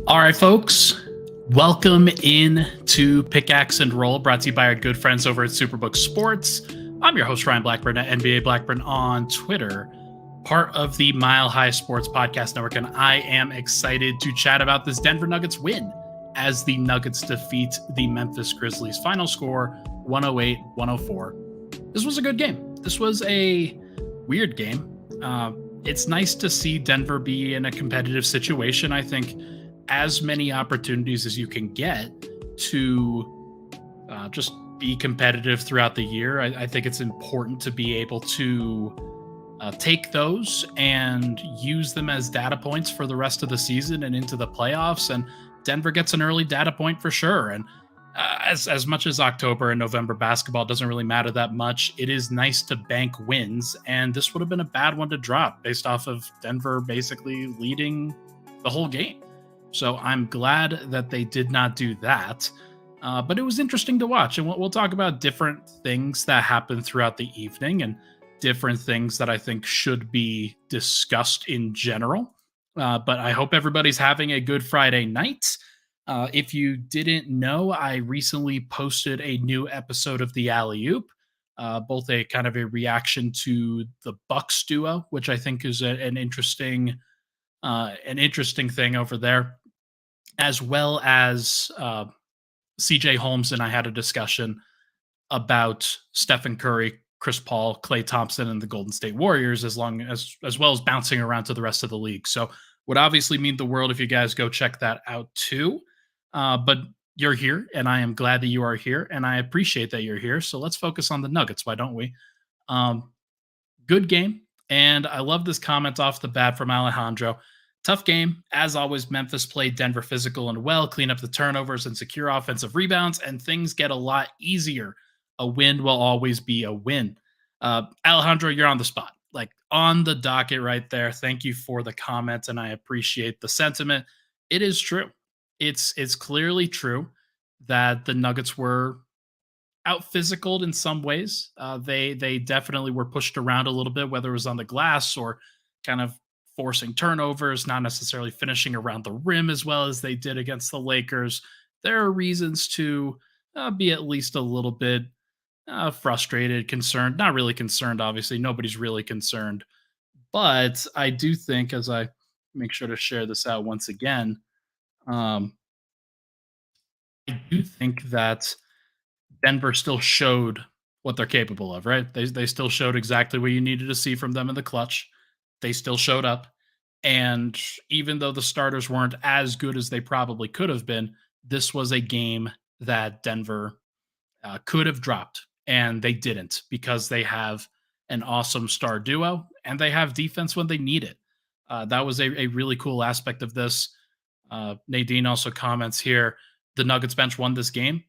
All right, folks, welcome in to Pickaxe and Roll, brought to you by our good friends over at Superbook Sports. I'm your host, Ryan Blackburn, at NBA Blackburn on Twitter, part of the Mile High Sports Podcast Network, and I am excited to chat about this Denver Nuggets win as the Nuggets defeat the Memphis Grizzlies. Final score, 108-104. This was a good game. This was a weird game. It's nice to see Denver be in a competitive situation. I think as many opportunities as you can get to just be competitive throughout the year. I think it's important to be able to take those and use them as data points for the rest of the season and into the playoffs. And Denver gets an early data point for sure. And as much as October and November basketball doesn't really matter that much, it is nice to bank wins. And this would have been a bad one to drop based off of Denver basically leading the whole game. So I'm glad that they did not do that. But it was interesting to watch. And we'll talk about different things that happened throughout the evening and different things that I think should be discussed in general. But I hope everybody's having a good Friday night. If you didn't know, I recently posted a new episode of The Alley-Oop, both a kind of a reaction to the Bucks duo, which I think is an interesting thing over there, as well as CJ Holmes and I had a discussion about Stephen Curry, Chris Paul, Klay Thompson, and the Golden State Warriors, as well as bouncing around to the rest of the league. So would obviously mean the world if you guys go check that out too. But you're here, and I am glad that you are here, and I appreciate that you're here. So let's focus on the Nuggets. Why don't we? Good game. And I love this comment off the bat from Alejandro. Tough game. As always, Memphis played Denver physical and well, clean up the turnovers and secure offensive rebounds, and things get a lot easier. A win will always be a win. Alejandro, you're on the spot, like on the docket right there. Thank you for the comment, and I appreciate the sentiment. It is true. It's clearly true that the Nuggets were out physicaled in some ways. They definitely were pushed around a little bit, whether it was on the glass or kind of forcing turnovers, not necessarily finishing around the rim as well as they did against the Lakers. There are reasons to be at least a little bit frustrated, concerned. Not really concerned, obviously. Nobody's really concerned. But I do think, as I make sure to share this out once again, I do think that Denver still showed what they're capable of, right? They still showed exactly what you needed to see from them in the clutch. They still showed up. And even though the starters weren't as good as they probably could have been, this was a game that Denver could have dropped. And they didn't, because they have an awesome star duo and they have defense when they need it. That was a really cool aspect of this. Nadine also comments here, the Nuggets bench won this game.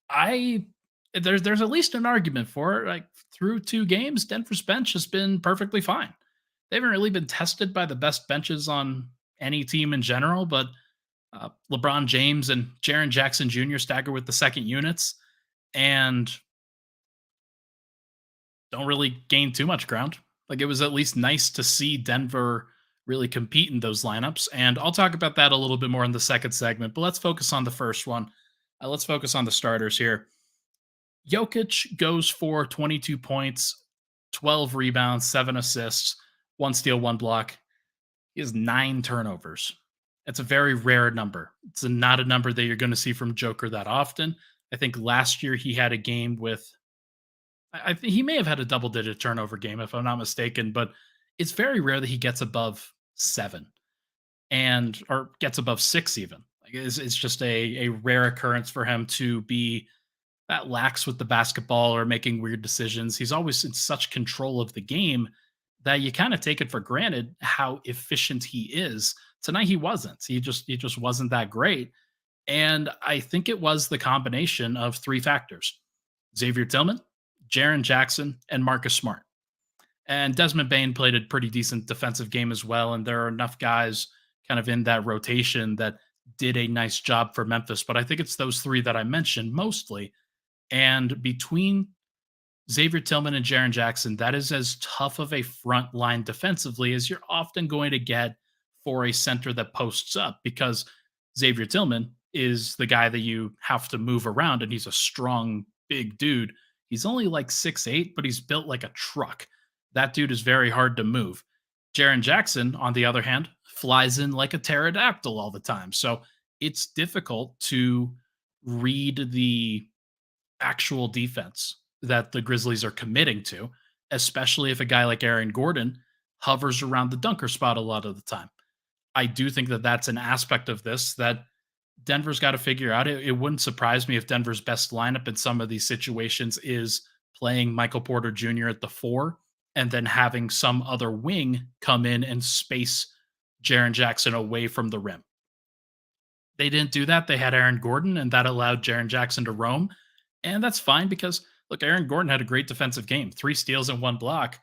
There's at least an argument for it. Like through two games, Denver's bench has been perfectly fine. They haven't really been tested by the best benches on any team in general, but LeBron James and Jaren Jackson Jr. stagger with the second units and don't really gain too much ground. Like it was at least nice to see Denver really compete in those lineups. And I'll talk about that a little bit more in the second segment, but let's focus on the first one. Let's focus on the starters here. Jokic goes for 22 points, 12 rebounds, 7 assists, 1 steal, 1 block. He has 9 turnovers. It's a very rare number. It's not a number that you're going to see from Joker that often. I think last year he had a game with, I think he may have had a double-digit turnover game, if I'm not mistaken, but it's very rare that he gets above 7 or gets above 6 even. Like it's just a rare occurrence for him to be that lax with the basketball or making weird decisions. He's always in such control of the game that you kind of take it for granted how efficient he is. Tonight he wasn't. He just wasn't that great. And I think it was the combination of 3 factors: Xavier Tillman, Jaren Jackson, and Marcus Smart. And Desmond Bane played a pretty decent defensive game as well. And there are enough guys kind of in that rotation that did a nice job for Memphis. But I think it's those 3 that I mentioned mostly. And between Xavier Tillman and Jaren Jackson, that is as tough of a front line defensively as you're often going to get for a center that posts up, because Xavier Tillman is the guy that you have to move around, and he's a strong, big dude. He's only like 6'8", but he's built like a truck. That dude is very hard to move. Jaren Jackson, on the other hand, flies in like a pterodactyl all the time. So it's difficult to read the actual defense that the Grizzlies are committing to, especially if a guy like Aaron Gordon hovers around the dunker spot a lot of the time. I do think that that's an aspect of this that Denver's got to figure out. It wouldn't surprise me if Denver's best lineup in some of these situations is playing Michael Porter Jr. at the four and then having some other wing come in and space Jaren Jackson away from the rim. They didn't do that. They had Aaron Gordon, and that allowed Jaren Jackson to roam. And that's fine because, look, Aaron Gordon had a great defensive game, 3 steals and 1 block.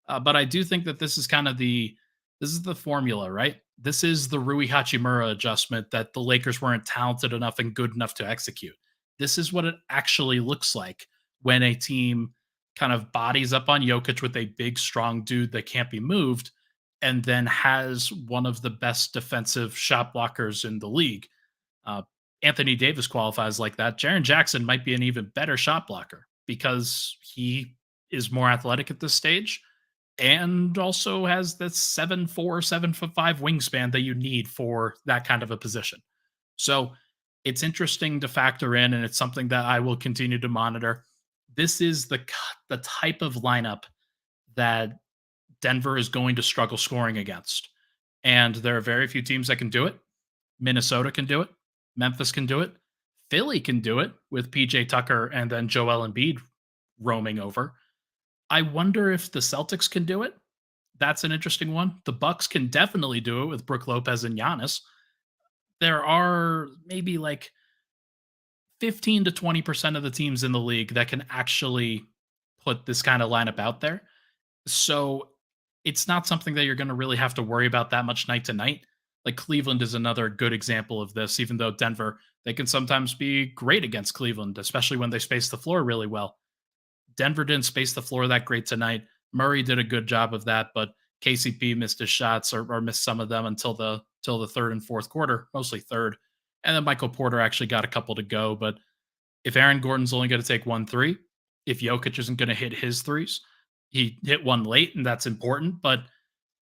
But I do think that this is kind of this is the formula, right? This is the Rui Hachimura adjustment that the Lakers weren't talented enough and good enough to execute. This is what it actually looks like when a team kind of bodies up on Jokic with a big, strong dude that can't be moved, and then has one of the best defensive shot blockers in the league. Uh, Anthony Davis qualifies like that. Jaren Jackson might be an even better shot blocker because he is more athletic at this stage and also has that 7'4", 7'5" wingspan that you need for that kind of a position. So it's interesting to factor in, and it's something that I will continue to monitor. This is the type of lineup that Denver is going to struggle scoring against. And there are very few teams that can do it. Minnesota can do it. Memphis can do it. Philly can do it with PJ Tucker and then Joel Embiid roaming over. I wonder if the Celtics can do it. That's an interesting one. The Bucks can definitely do it with Brook Lopez and Giannis. There are maybe like 15 to 20% of the teams in the league that can actually put this kind of lineup out there. So it's not something that you're going to really have to worry about that much night to night. Like Cleveland is another good example of this, even though Denver, they can sometimes be great against Cleveland, especially when they space the floor really well. Denver didn't space the floor that great tonight. Murray did a good job of that, but KCP missed his shots or missed some of them until the third and fourth quarter, mostly third. And then Michael Porter actually got a couple to go. But if Aaron Gordon's only going to take 1 3, if Jokic isn't going to hit his threes, he hit one late, and that's important. But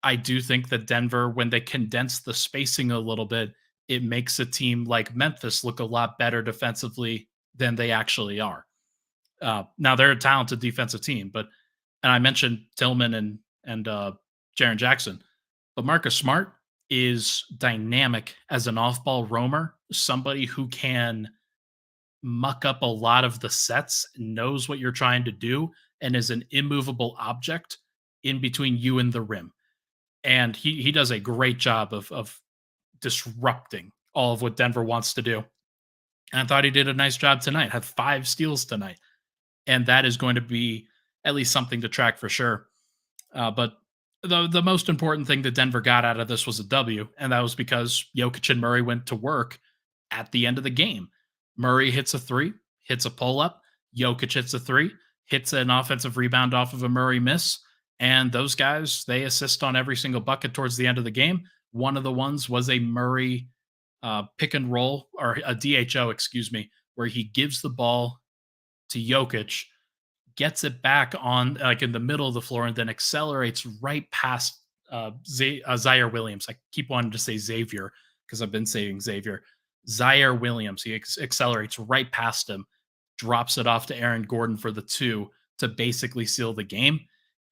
I do think that Denver, when they condense the spacing a little bit, it makes a team like Memphis look a lot better defensively than they actually are. Now they're a talented defensive team, but and I mentioned Tillman and Jaren Jackson, but Marcus Smart is dynamic as an off-ball roamer, somebody who can muck up a lot of the sets, knows what you're trying to do, and is an immovable object in between you and the rim. And he does a great job of disrupting all of what Denver wants to do. And I thought he did a nice job tonight. Had 5 steals tonight, and that is going to be at least something to track for sure. But the most important thing that Denver got out of this was a W, and that was because Jokic and Murray went to work at the end of the game. Murray hits a 3, hits a pull up. Jokic hits a 3, hits an offensive rebound off of a Murray miss. And those guys, they assist on every single bucket towards the end of the game. One of the ones was a Murray pick and roll, or a DHO, excuse me, where he gives the ball to Jokic, gets it back on like in the middle of the floor, and then accelerates right past Zaire Williams. I keep wanting to say Xavier because I've been saying Xavier. Zaire Williams. He accelerates right past him, drops it off to Aaron Gordon for the 2 to basically seal the game.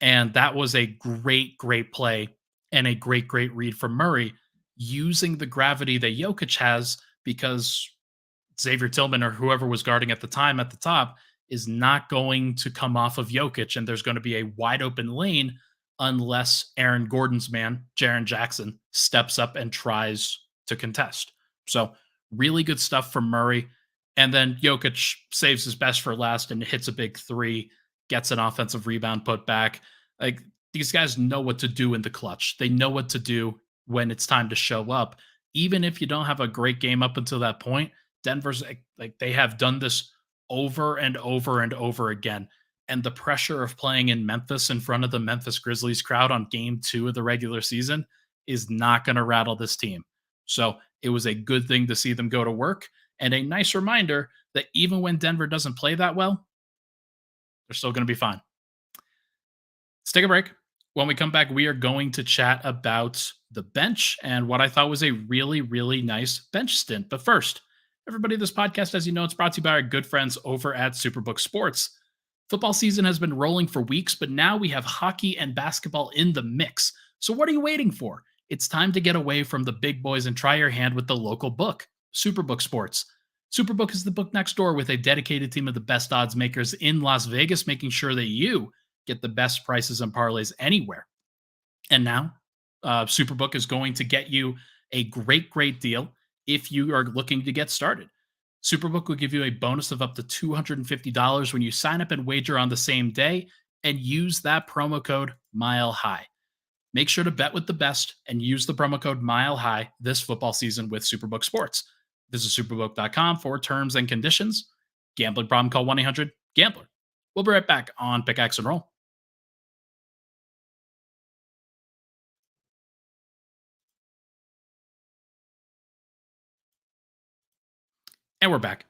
And that was a great, great play and a great, great read from Murray using the gravity that Jokic has, because Xavier Tillman or whoever was guarding at the time at the top is not going to come off of Jokic, and there's going to be a wide open lane unless Aaron Gordon's man, Jaren Jackson, steps up and tries to contest. So really good stuff from Murray. And then Jokic saves his best for last and hits a big 3, gets an offensive rebound put back. Like, these guys know what to do in the clutch. They know what to do when it's time to show up. Even if you don't have a great game up until that point, Denver's like they have done this over and over and over again. And the pressure of playing in Memphis in front of the Memphis Grizzlies crowd on game 2 of the regular season is not going to rattle this team. So It was a good thing to see them go to work and a nice reminder that even when Denver doesn't play that well, they're still going to be fine. Let's take a break. When we come back, we are going to chat about the bench and what I thought was a really, really nice bench stint. But first, everybody, this podcast, as you know, it's brought to you by our good friends over at Superbook Sports. Football season has been rolling for weeks, but now we have hockey and basketball in the mix. So what are you waiting for? It's time to get away from the big boys and try your hand with the local book, Superbook Sports. Superbook is the book next door with a dedicated team of the best odds makers in Las Vegas, making sure that you get the best prices and parlays anywhere. And now, Superbook is going to get you a great, great deal if you are looking to get started. Superbook will give you a bonus of up to $250 when you sign up and wager on the same day and use that promo code Mile High. Make sure to bet with the best and use the promo code Mile High this football season with Superbook Sports. Visit superbook.com for terms and conditions. Gambling problem, call 1-800-GAMBLER. We'll be right back on Pickaxe and Roll. And we're back.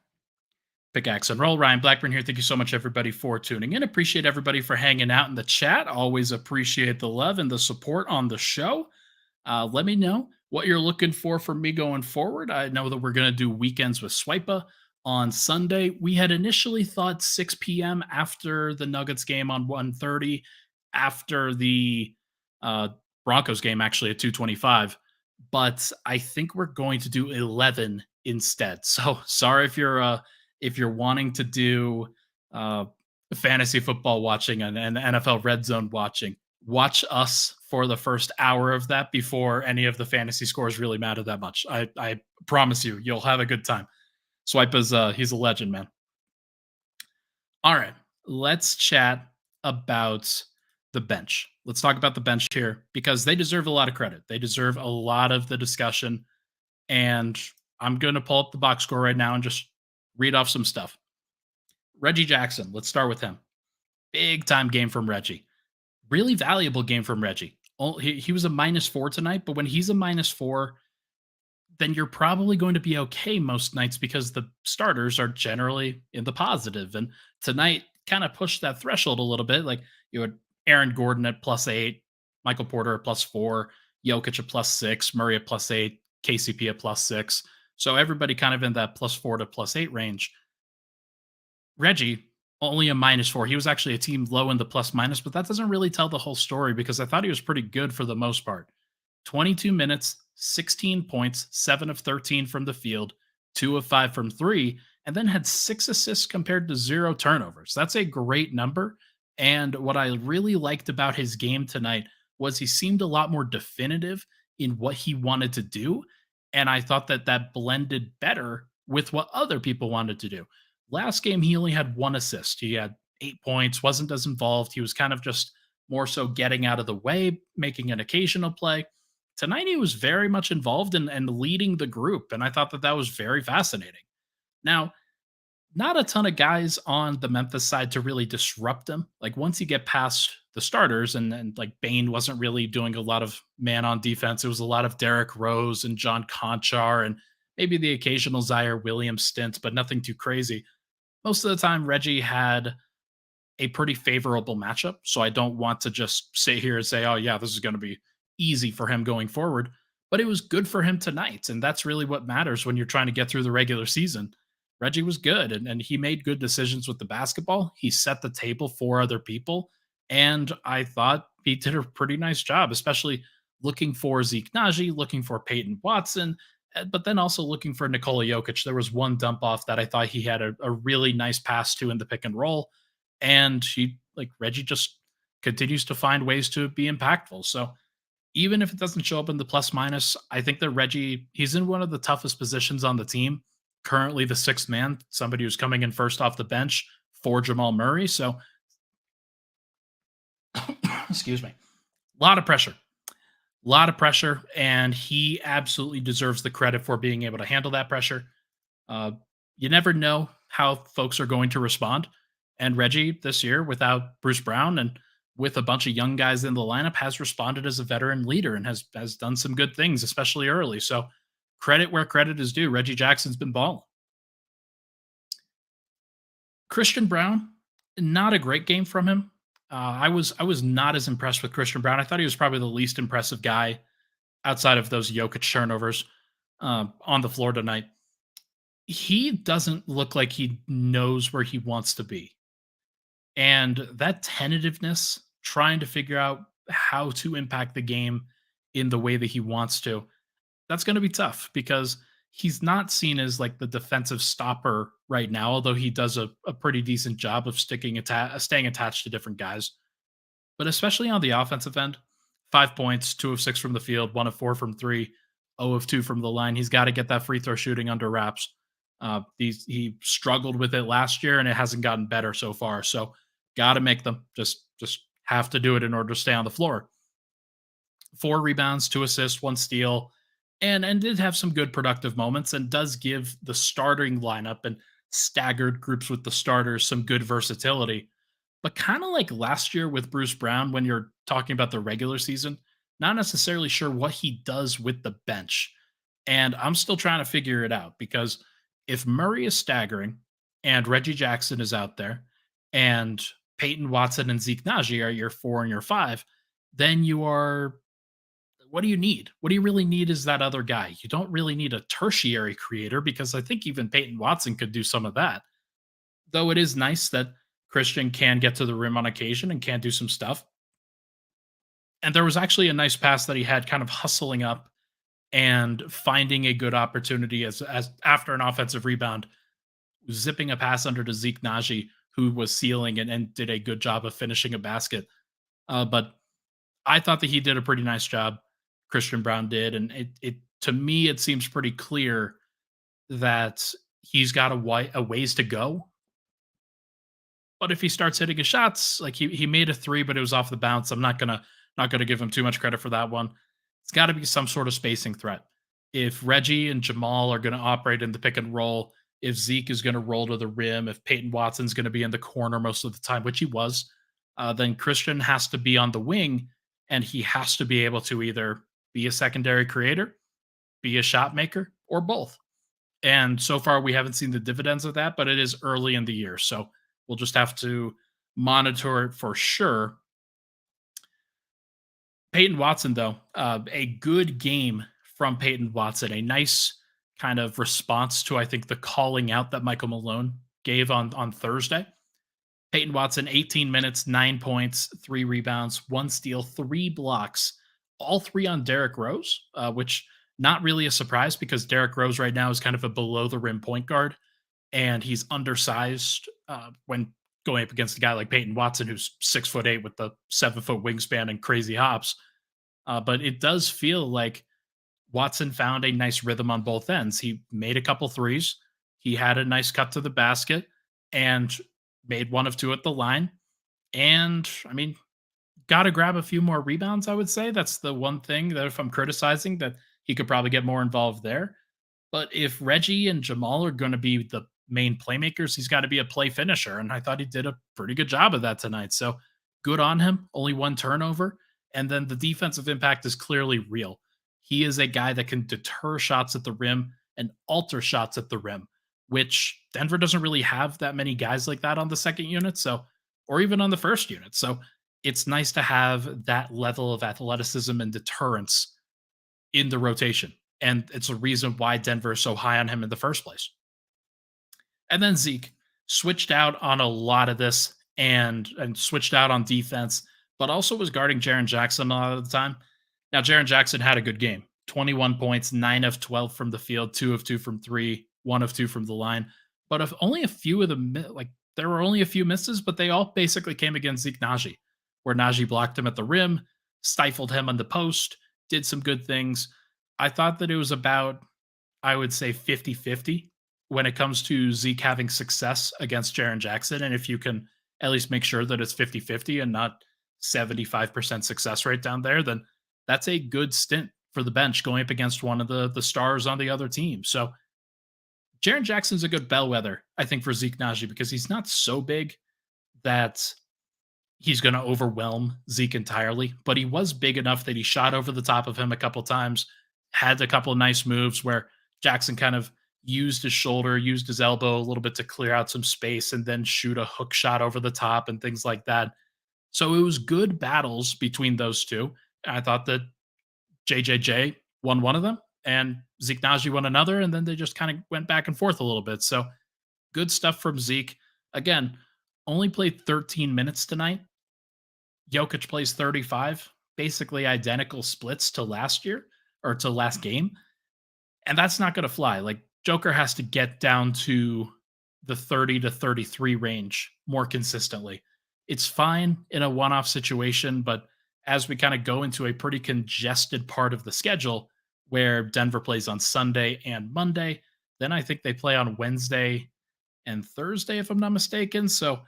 Pickaxe and Roll. Ryan Blackburn here. Thank you so much, everybody, for tuning in. Appreciate everybody for hanging out in the chat. Always appreciate the love and the support on the show. Let me know what you're looking for from me going forward. I know that we're going to do weekends with Swipa on Sunday. We had initially thought 6 p.m. after the Nuggets game on 1:30, after the Broncos game, actually at 2:25. But I think we're going to do 11 instead. So sorry if you're wanting to do fantasy football watching and NFL Red Zone watching. Watch us for the first hour of that before any of the fantasy scores really matter that much. I promise you'll have a good time. Swipe is he's a legend, man. All right, let's chat about the bench. Let's talk about the bench here because they deserve a lot of credit. They deserve a lot of the discussion. And I'm going to pull up the box score right now and just read off some stuff. Reggie Jackson, let's start with him. Big time game from Reggie. Really valuable game from Reggie. He was a -4 tonight, but when he's a -4, then you're probably going to be okay most nights because the starters are generally in the positive. And tonight kind of pushed that threshold a little bit. Like you had Aaron Gordon at +8, Michael Porter at +4, Jokic at +6, Murray at +8, KCP at +6. So everybody kind of in that +4 to +8 range. Reggie, only a -4. He was actually a team low in the plus minus, but that doesn't really tell the whole story because I thought he was pretty good for the most part. 22 minutes, 16 points, 7 of 13 from the field, 2 of 5 from 3, and then had 6 assists compared to 0 turnovers. That's a great number. And what I really liked about his game tonight was he seemed a lot more definitive in what he wanted to do. And I thought that that blended better with what other people wanted to do. Last game, he only had 1 assist. He had 8 points, wasn't as involved. He was kind of just more so getting out of the way, making an occasional play. Tonight, he was very much involved and leading the group. And I thought that that was very fascinating. Now, not a ton of guys on the Memphis side to really disrupt him. Like once you get past the starters and like Bane wasn't really doing a lot of man on defense. It was a lot of Derrick Rose and John Conchar and maybe the occasional Zaire Williams stint, but nothing too crazy. Most of the time, Reggie had a pretty favorable matchup. So I don't want to just sit here and say, oh, yeah, this is going to be easy for him going forward. But it was good for him tonight. And that's really what matters when you're trying to get through the regular season. Reggie was good and he made good decisions with the basketball. He set the table for other people. And I thought he did a pretty nice job, especially looking for Zeke Naji, looking for Peyton Watson, but then also looking for Nikola Jokic. There was one dump off that I thought he had a really nice pass to in the pick and roll. And Reggie just continues to find ways to be impactful. So even if it doesn't show up in the plus minus, I think that Reggie, he's in one of the toughest positions on the team. Currently the 6th man, somebody who's coming in first off the bench for Jamal Murray. So, excuse me, a lot of pressure. And he absolutely deserves the credit for being able to handle that pressure. You never know how folks are going to respond. And Reggie this year, without Bruce Brown and with a bunch of young guys in the lineup, has responded as a veteran leader and has done some good things, especially early. So credit where credit is due. Reggie Jackson's been balling. Christian Brown, not a great game from him. I was not as impressed with Christian Brown. I thought he was probably the least impressive guy outside of those Jokic turnovers on the floor tonight. He doesn't look like he knows where he wants to be. And that tentativeness, trying to figure out how to impact the game in the way that he wants to, that's going to be tough because he's not seen as like the defensive stopper right now, although he does a pretty decent job of staying attached to different guys. But especially on the offensive end, 5 points, 2 of 6 from the field, 1 of 4 from three, 0 of 2 from the line. He's got to get that free throw shooting under wraps. He struggled with it last year, and it hasn't gotten better so far. So, got to make them. Just have to do it in order to stay on the floor. 4 rebounds, 2 assists, 1 steal, and did have some good productive moments, and does give the starting lineup and staggered groups with the starters some good versatility. But kind of like last year with Bruce Brown, when you're talking about the regular season, not necessarily sure what he does with the bench. And I'm still trying to figure it out because if Murray is staggering and Reggie Jackson is out there and Peyton Watson and Zeke Naji are your 4 and your 5, then you are, what do you need? What do you really need is that other guy. You don't really need a tertiary creator because I think even Peyton Watson could do some of that. Though it is nice that Christian can get to the rim on occasion and can do some stuff. And there was actually a nice pass that he had kind of hustling up and finding a good opportunity as after an offensive rebound, zipping a pass under to Zeke Naji, who was sealing and did a good job of finishing a basket. But I thought that he did a pretty nice job. Christian Brown did, and it to me it seems pretty clear that he's got a ways to go. But if he starts hitting his shots, like he made a three, but it was off the bounce. I'm not gonna give him too much credit for that one. It's got to be some sort of spacing threat. If Reggie and Jamal are going to operate in the pick and roll, if Zeke is going to roll to the rim, if Peyton Watson's going to be in the corner most of the time, which he was, then Christian has to be on the wing and he has to be able to either be a secondary creator, be a shot maker, or both. And so far, we haven't seen the dividends of that, but it is early in the year. So we'll just have to monitor it for sure. Peyton Watson, though, a good game from Peyton Watson, a nice kind of response to, I think, the calling out that Michael Malone gave on Thursday. Peyton Watson, 18 minutes, 9 points, 3 rebounds, 1 steal, 3 blocks, all 3 on Derrick Rose, which not really a surprise because Derrick Rose right now is kind of a below the rim point guard, and he's undersized when going up against a guy like Peyton Watson, who's 6'8" with the 7-foot wingspan and crazy hops. But it does feel like Watson found a nice rhythm on both ends. He made a couple threes. He had a nice cut to the basket and made 1 of 2 at the line. And I mean, got to grab a few more rebounds, I would say. That's the one thing that if I'm criticizing, that he could probably get more involved there. But if Reggie and Jamal are going to be the main playmakers, he's got to be a play finisher. And I thought he did a pretty good job of that tonight. So good on him. Only 1 turnover. And then the defensive impact is clearly real. He is a guy that can deter shots at the rim and alter shots at the rim, which Denver doesn't really have that many guys like that on the second unit. So, or even on the first unit. So it's nice to have that level of athleticism and deterrence in the rotation. And it's a reason why Denver is so high on him in the first place. And then Zeke switched out on a lot of this and switched out on defense, but also was guarding Jaren Jackson a lot of the time. Now, Jaren Jackson had a good game. 21 points, 9 of 12 from the field, 2 of 2 from three, 1 of 2 from the line. But if only a few of them, like there were only a few misses, but they all basically came against Zeke Naji, where Naji blocked him at the rim, stifled him on the post, did some good things. I thought that it was about, I would say 50-50 when it comes to Zeke having success against Jaren Jackson. And if you can at least make sure that it's 50-50 and not 75% success rate down there, then that's a good stint for the bench going up against one of the stars on the other team. So Jaren Jackson's a good bellwether, I think, for Zeke Naji because he's not so big that he's going to overwhelm Zeke entirely, but he was big enough that he shot over the top of him a couple times, had a couple of nice moves where Jackson kind of used his shoulder, used his elbow a little bit to clear out some space and then shoot a hook shot over the top and things like that. So it was good battles between those two. I thought that JJJ won one of them and Zeke Naji won another, and then they just kind of went back and forth a little bit. So good stuff from Zeke. Again, only played 13 minutes tonight. Jokic plays 35, basically identical splits to last year or to last game. And that's not going to fly. Like Joker has to get down to the 30 to 33 range more consistently. It's fine in a one off situation, but as we kind of go into a pretty congested part of the schedule where Denver plays on Sunday and Monday, then I think they play on Wednesday and Thursday, if I'm not mistaken. So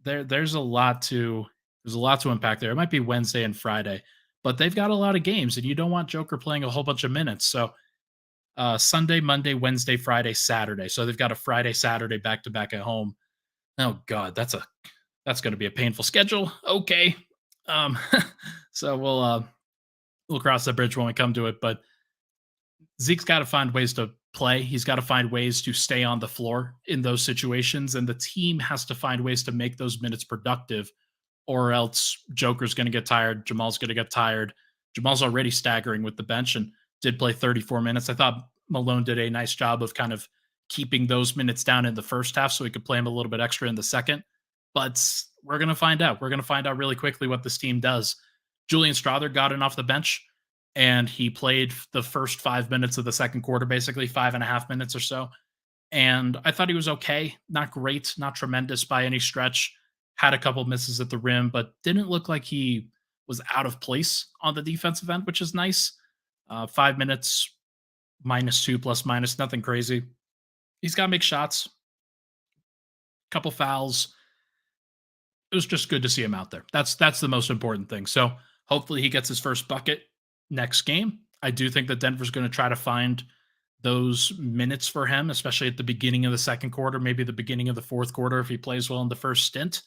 there's a lot to unpack there. It might be Wednesday and Friday, but they've got a lot of games, and you don't want Joker playing a whole bunch of minutes. So Sunday, Monday, Wednesday, Friday, Saturday. So they've got a Friday, Saturday back to back at home. Oh God, that's going to be a painful schedule. Okay, um, so we'll cross that bridge when we come to it. But Zeke's got to find ways to play. He's got to find ways to stay on the floor in those situations, and the team has to find ways to make those minutes productive, or else Joker's going to get tired. Jamal's going to get tired. Jamal's already staggering with the bench and did play 34 minutes. I thought Malone did a nice job of kind of keeping those minutes down in the first half so he could play him a little bit extra in the second. But we're going to find out. We're going to find out really quickly what this team does. Julian Strother got in off the bench, and he played the first 5 minutes of the second quarter, basically 5.5 minutes or so. And I thought he was okay. Not great, not tremendous by any stretch. Had a couple misses at the rim, but didn't look like he was out of place on the defensive end, which is nice. 5 minutes, -2, plus minus, nothing crazy. He's got to make shots, couple fouls. It was just good to see him out there. That's the most important thing. So hopefully he gets his first bucket next game. I do think that Denver's going to try to find those minutes for him, especially at the beginning of the second quarter, maybe the beginning of the fourth quarter if he plays well in the first stint.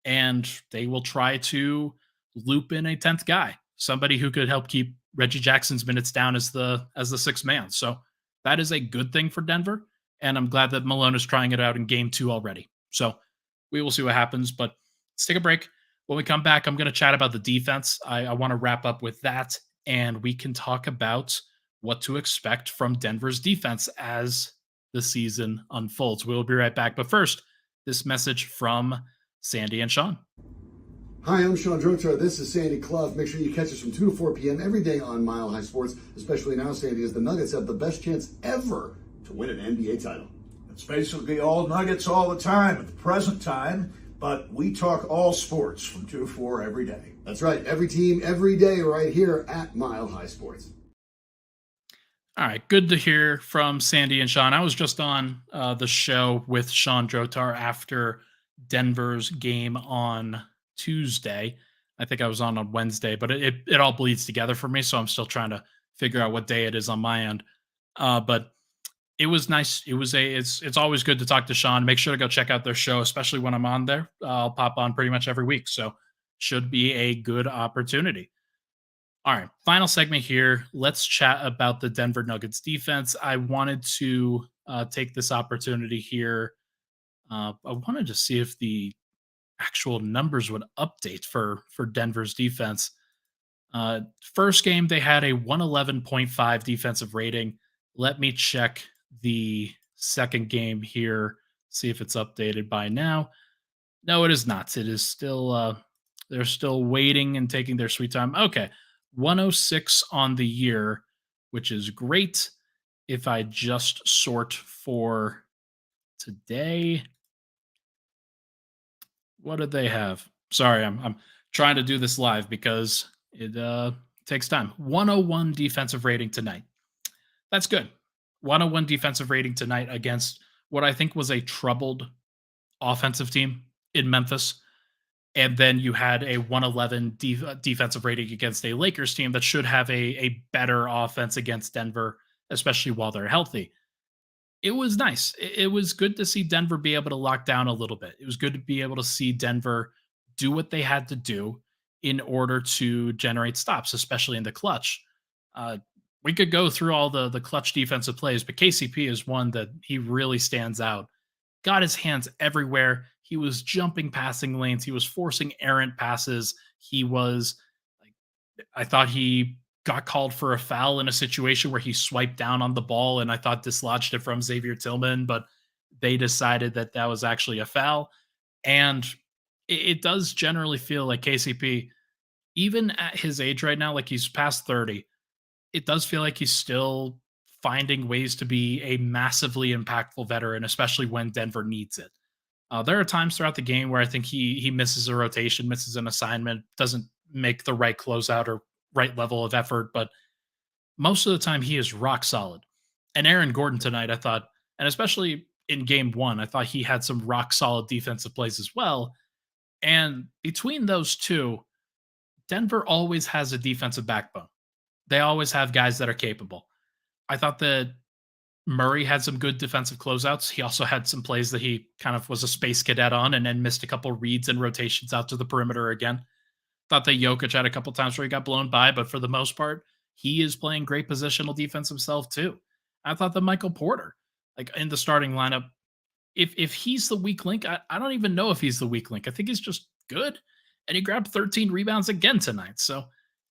And they will try to loop in a 10th guy, somebody who could help keep Reggie Jackson's minutes down as the sixth man. So that is a good thing for Denver. And I'm glad that Malone is trying it out in game 2 already. So we will see what happens, but let's take a break. When we come back, I'm going to chat about the defense. I want to wrap up with that, and we can talk about what to expect from Denver's defense as the season unfolds. We'll be right back. But first, this message from Sandy and Sean. Hi, I'm Sean Drotar. This is Sandy Clough. Make sure you catch us from 2 to 4 p.m. every day on Mile High Sports, especially now, Sandy, as the Nuggets have the best chance ever to win an NBA title. It's basically all Nuggets all the time at the present time, but we talk all sports from 2 to 4 every day. That's right. Every team, every day, right here at Mile High Sports. All right. Good to hear from Sandy and Sean. I was just on the show with Sean Drotar after Denver's game on Tuesday. I think I was on Wednesday, but it all bleeds together for me. So I'm still trying to figure out what day it is on my end. But it was nice. It's always good to talk to Sean. Make sure to go check out their show, especially when I'm on there. I'll pop on pretty much every week. So should be a good opportunity. All right. Final segment here. Let's chat about the Denver Nuggets defense. I wanted to take this opportunity here. I wanted to see if the actual numbers would update for Denver's defense. First game, they had a 111.5 defensive rating. Let me check the second game here, see if it's updated by now. No, it is not. It is still, they're still waiting and taking their sweet time. Okay. 106 on the year, which is great. If I just sort for today, what did they have? Sorry, I'm trying to do this live because it takes time. 101 defensive rating tonight. That's good. 101 defensive rating tonight against what I think was a troubled offensive team in Memphis. And then you had a 111 defensive rating against a Lakers team that should have a better offense against Denver, especially while they're healthy. It was nice. It was good to see Denver be able to lock down a little bit. It was good to be able to see Denver do what they had to do in order to generate stops, especially in the clutch. we could go through all the clutch defensive plays, but KCP is one that he really stands out. Got his hands everywhere. He was jumping passing lanes. He was forcing errant passes. He was like, I thought he got called for a foul in a situation where he swiped down on the ball and I thought dislodged it from Xavier Tillman, but they decided that that was actually a foul. And it does generally feel like KCP, even at his age right now, like he's past 30, it does feel like he's still finding ways to be a massively impactful veteran, especially when Denver needs it. There are times throughout the game where I think he misses a rotation, misses an assignment, doesn't make the right closeout or right level of effort, but most of the time he is rock solid. And Aaron Gordon tonight, I thought, and especially in game one, I thought he had some rock solid defensive plays as well. And between those two, Denver always has a defensive backbone. They always have guys that are capable. I thought that Murray had some good defensive closeouts. He also had some plays that he kind of was a space cadet on and then missed a couple reads and rotations out to the perimeter again. Thought that Jokic had a couple times where he got blown by, but for the most part, he is playing great positional defense himself too. I thought that Michael Porter, like in the starting lineup, if he's the weak link, I don't even know if he's the weak link. I think he's just good. And he grabbed 13 rebounds again tonight. So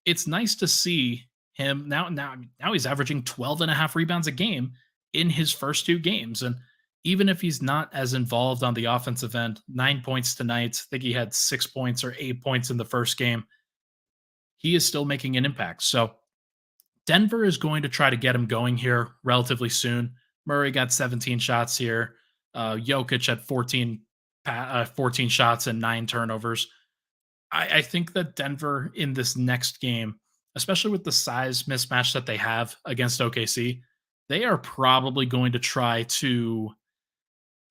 it's nice to see him now he's averaging 12 and a half rebounds a game in his first two games. And even if he's not as involved on the offensive end, 9 points tonight, I think he had 6 points or 8 points in the first game. He is still making an impact. So Denver is going to try to get him going here relatively soon. Murray got 17 shots here. Jokic had 14 shots and 9 turnovers. I think that Denver in this next game, especially with the size mismatch that they have against OKC, they are probably going to try to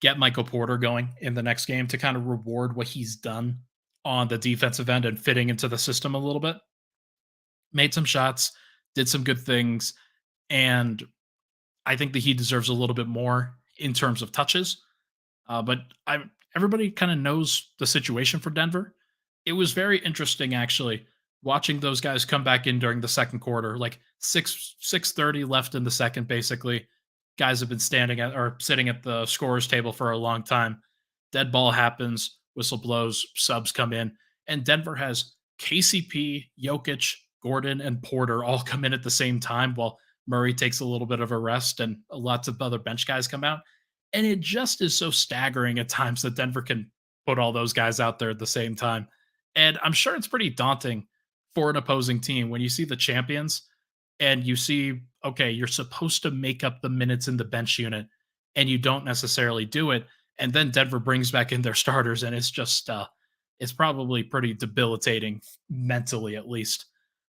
get Michael Porter going in the next game to kind of reward what he's done on the defensive end and fitting into the system a little bit. Made some shots, did some good things, and I think that he deserves a little bit more in terms of touches. But everybody kind of knows the situation for Denver. It was very interesting actually watching those guys come back in during the second quarter, like 6:30 left in the second. Basically, guys have been standing at or sitting at the scorer's table for a long time. Dead ball happens, whistle blows, subs come in, and Denver has KCP, Jokic, Gordon, and Porter all come in at the same time while Murray takes a little bit of a rest and lots of other bench guys come out. And it just is so staggering at times that Denver can put all those guys out there at the same time. And I'm sure it's pretty daunting for an opposing team when you see the champions and you see, okay, you're supposed to make up the minutes in the bench unit and you don't necessarily do it. And then Denver brings back in their starters and it's probably pretty debilitating mentally at least.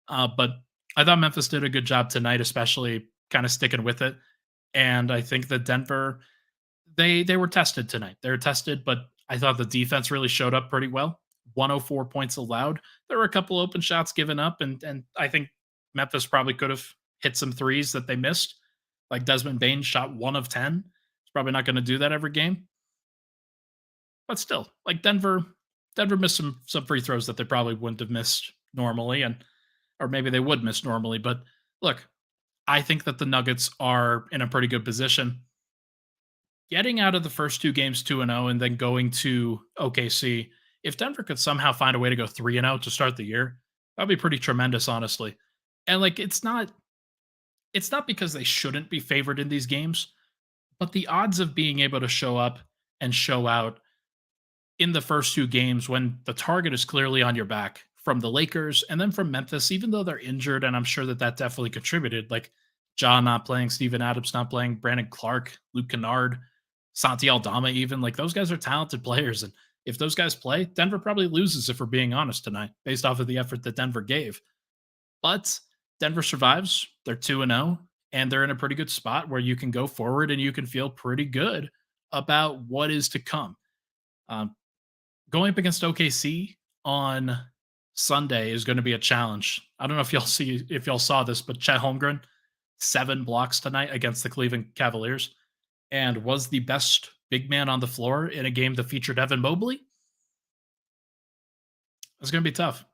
But I thought Memphis did a good job tonight, especially kind of sticking with it. And I think that Denver, they were tested tonight. They were tested, but I thought the defense really showed up pretty well. 104 points allowed. There were a couple open shots given up, and I think Memphis probably could have hit some threes that they missed. Like Desmond Bain shot 1 of 10. He's probably not going to do that every game. But still, like Denver missed some free throws that they probably wouldn't have missed normally, and or maybe they would miss normally. But look, I think that the Nuggets are in a pretty good position. Getting out of the first two games 2-0 and then going to OKC, if Denver could somehow find a way to go 3-0 to start the year, that'd be pretty tremendous, honestly. And like it's not because they shouldn't be favored in these games, but the odds of being able to show up and show out in the first two games when the target is clearly on your back from the Lakers and then from Memphis, even though they're injured, and I'm sure that that definitely contributed, like Ja not playing, Steven Adams not playing, Brandon Clark, Luke Kennard, Santi Aldama, even like those guys are talented players. And if those guys play, Denver probably loses, if we're being honest tonight, based off of the effort that Denver gave. But Denver survives. They're 2-0, and they're in a pretty good spot where you can go forward and you can feel pretty good about what is to come. Um, Going up against OKC on Sunday is going to be a challenge. I don't know if y'all saw this, but Chet Holmgren, 7 blocks tonight against the Cleveland Cavaliers, and was the best big man on the floor in a game that featured Evan Mobley. It's going to be tough.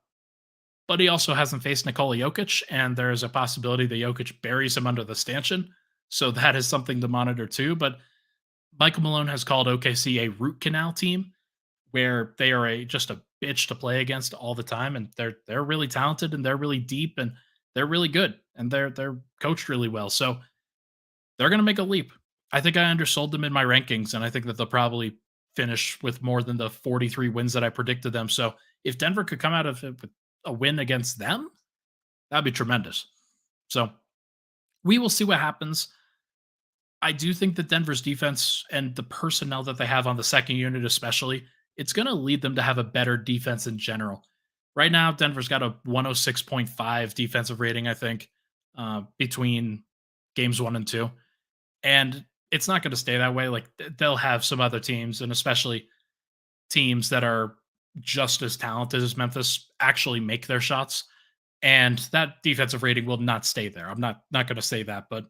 but he also hasn't faced Nikola Jokic, and there is a possibility that Jokic buries him under the stanchion. So that is something to monitor too. But Michael Malone has called OKC a root canal team, where they are just a bitch to play against all the time, and they're really talented and they're really deep and they're really good and they're coached really well. So they're going to make a leap. I think I undersold them in my rankings, and I think that they'll probably finish with more than the 43 wins that I predicted them. So if Denver could come out of it with a win against them, that'd be tremendous. So we will see what happens. I do think that Denver's defense and the personnel that they have on the second unit, especially, it's going to lead them to have a better defense in general. Right now, Denver's got a 106.5 defensive rating, I think, between games 1 and 2. And it's not going to stay that way. Like, they'll have some other teams, and especially teams that are just as talented as Memphis, actually make their shots. And that defensive rating will not stay there. I'm not going to say that, but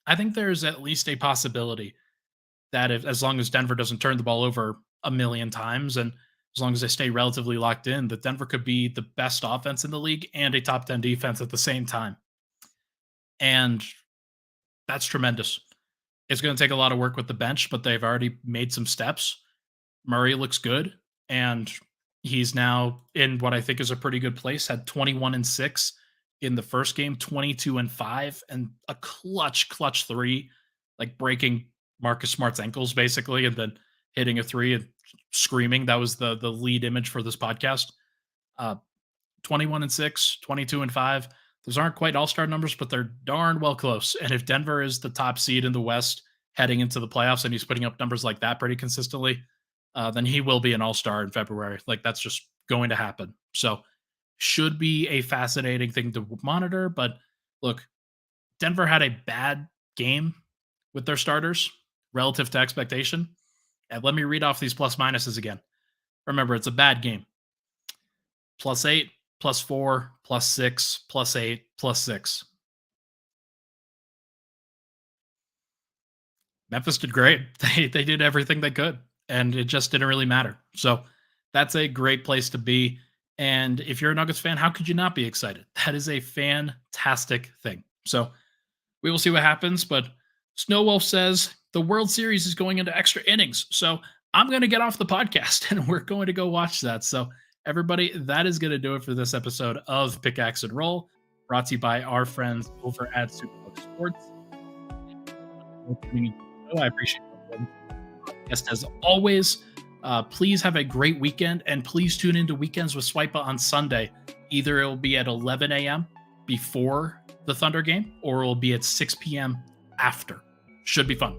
I think there's at least a possibility that as long as Denver doesn't turn the ball over a million times, and as long as they stay relatively locked in, that Denver could be the best offense in the league and a top 10 defense at the same time. And that's tremendous. It's going to take a lot of work with the bench, but they've already made some steps. Murray looks good, and he's now in what I think is a pretty good place. Had 21-6 in the first game, 22-5, and a clutch 3, like breaking Marcus Smart's ankles basically, and then hitting a 3 and screaming. That was the lead image for this podcast. 21-6, 22-5. Those aren't quite all-star numbers, but they're darn well close. And if Denver is the top seed in the West heading into the playoffs, and he's putting up numbers like that pretty consistently, then he will be an all-star in February. Like, that's just going to happen. So should be a fascinating thing to monitor. But look, Denver had a bad game with their starters relative to expectation. And let me read off these plus minuses again. Remember, it's a bad game. +8, +4, +6, +8, +6. Memphis did great. They did everything they could, and it just didn't really matter. So that's a great place to be. And if you're a Nuggets fan, how could you not be excited? That is a fantastic thing. So we will see what happens. But Snowwolf says the World Series is going into extra innings. So I'm going to get off the podcast and we're going to go watch that. So everybody, that is going to do it for this episode of Pickaxe and Roll, brought to you by our friends over at Superbook Sports. I appreciate it. Yes, as always, please have a great weekend, and please tune into Weekends with Swipa on Sunday. Either it will be at 11 a.m. before the Thunder game, or it will be at 6 p.m. after. Should be fun.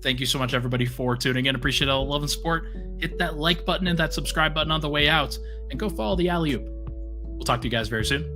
Thank you so much, everybody, for tuning in. Appreciate all the love and support. Hit that like button and that subscribe button on the way out, and go follow the alley-oop. We'll talk to you guys very soon.